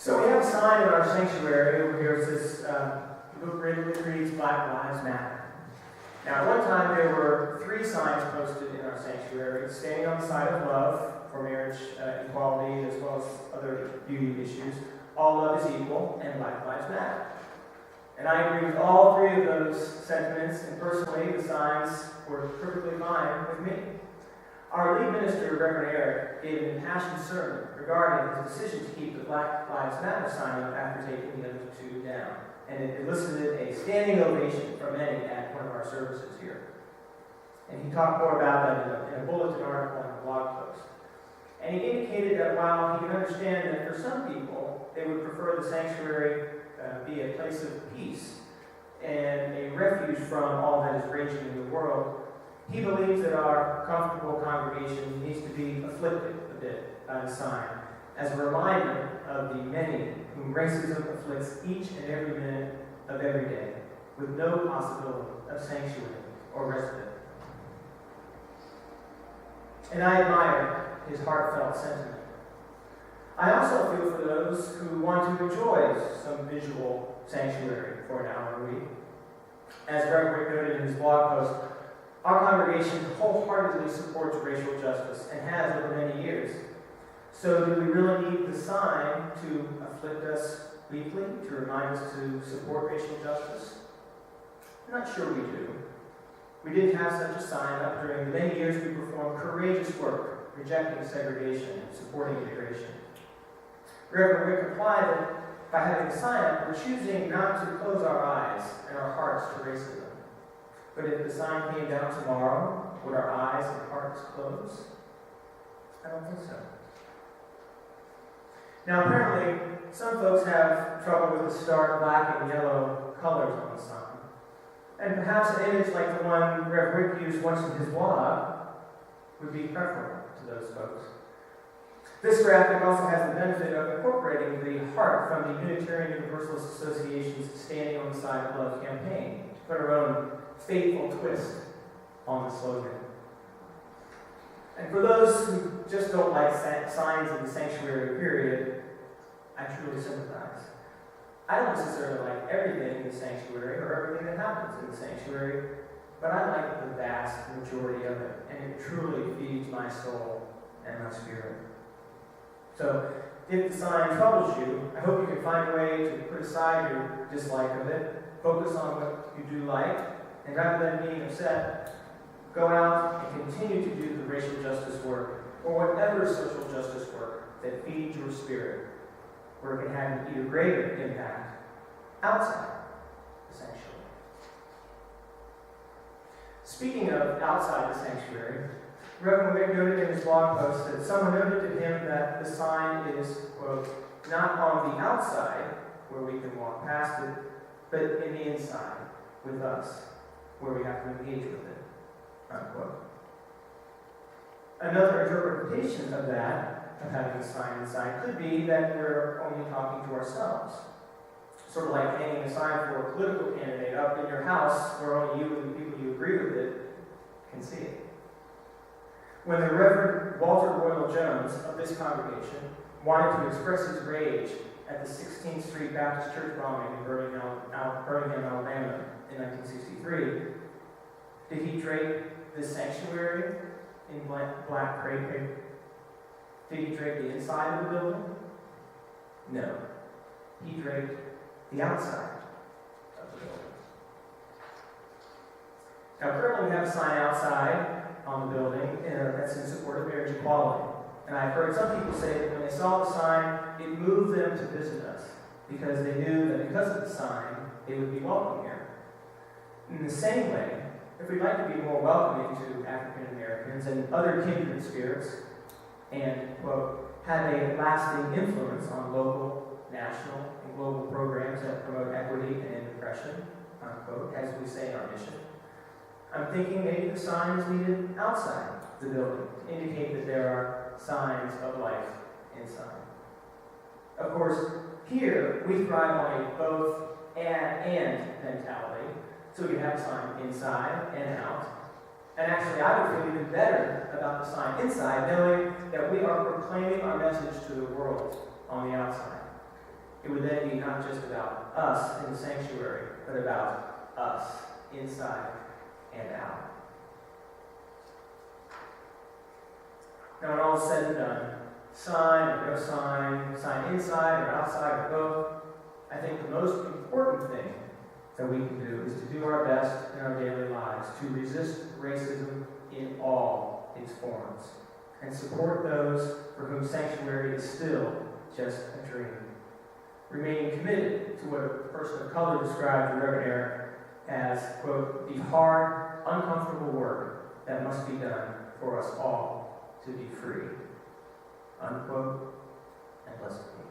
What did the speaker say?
So we have a sign in our sanctuary over here that says, the book reads Black Lives Matter. Now, at one time there were 3 signs posted in our sanctuary, standing on the side of love for marriage equality as well as other beauty issues. All love is equal, and Black Lives Matter. And I agree with all 3 of those sentiments, and personally, the signs were perfectly fine with me. Our lead minister, Reverend Eric, gave an impassioned sermon regarding his decision to keep the Black Lives Matter sign up after taking the other 2 down. And it elicited a standing ovation from many at one of our services here. And he talked more about that in a bulletin article and a blog post. And he indicated that while he could understand that for some people, they would prefer the sanctuary be a place of peace and a refuge from all that is raging in the world, he believes that our comfortable congregation needs to be afflicted a bit by the sign as a reminder of the many whom racism afflicts each and every minute of every day with no possibility of sanctuary or respite. And I admire his heartfelt sentiment. I also feel for those who want to enjoy some visual sanctuary for an hour a week. As Reverend Wick noted in his blog post, our congregation wholeheartedly supports racial justice and has over many years. So do we really need the sign to afflict us weekly, to remind us to support racial justice? I'm not sure we do. We did have such a sign up during the many years we performed courageous work, rejecting segregation and supporting integration. Reverend Wick replied that by having a sign up, we're choosing not to close our eyes and our hearts to racism. But if the sign came down tomorrow, would our eyes and hearts close? I don't think so. Now, apparently, some folks have trouble with the stark black and yellow colors on the sign. And perhaps an image like the one Rev Wick used once in his blog would be preferable to those folks. This graphic also has the benefit of incorporating the heart from the Unitarian Universalist Association's Standing on the Side of Love campaign to put our own faithful twist on the slogan. And for those who just don't like signs in the sanctuary period, I truly sympathize. I don't necessarily like everything in the sanctuary or everything that happens in the sanctuary, but I like the vast majority of it, and it truly feeds my soul and my spirit. So, if the sign troubles you, I hope you can find a way to put aside your dislike of it, focus on what you do like, and rather than being upset, go out and continue to do the racial justice work, or whatever social justice work that feeds your spirit, where it can have an even greater impact outside the sanctuary. Speaking of outside the sanctuary, Reverend Wick noted in his blog post that someone noted to him that the sign is, quote, not on the outside, where we can walk past it, but in the inside, with us, where we have to engage with it, unquote. Another interpretation of that, of having a sign inside, could be that we're only talking to ourselves. Sort of like hanging a sign for a political candidate up in your house where only you and the people you agree with it can see it. When the Reverend Walter Royal Jones of this congregation wanted to express his rage at the 16th Street Baptist Church bombing in Birmingham, Alabama in 1963, did he drape the sanctuary in black crepe paper? Did he drape the inside of the building? No. He draped the outside of the building. Now, currently we have a sign outside on the building that's in support of marriage equality. And I've heard some people say that when they saw the sign, it moved them to visit us because they knew that because of the sign, they would be welcome here. In the same way, if we'd like to be more welcoming to African Americans and other kindred spirits and, quote, have a lasting influence on local, national, and global programs that promote equity and integration, unquote, as we say in our mission, I'm thinking maybe the sign is needed outside the building to indicate that there are signs of life inside. Of course, here we thrive on a both and mentality, so we can have a sign inside and out. And actually, I would feel even better about the sign inside, knowing that we are proclaiming our message to the world on the outside. would then be not just about us in the sanctuary, but about us inside and out. Now, when all is said and done, sign or no sign, sign inside or outside or both, I think the most important thing that we can do is to do our best in our daily lives to resist racism in all its forms and support those for whom sanctuary is still just a dream. Remaining committed to what a person of color described to Reverend Eric as, quote, the hard, uncomfortable work that must be done for us all to be free, unquote, and blessed be.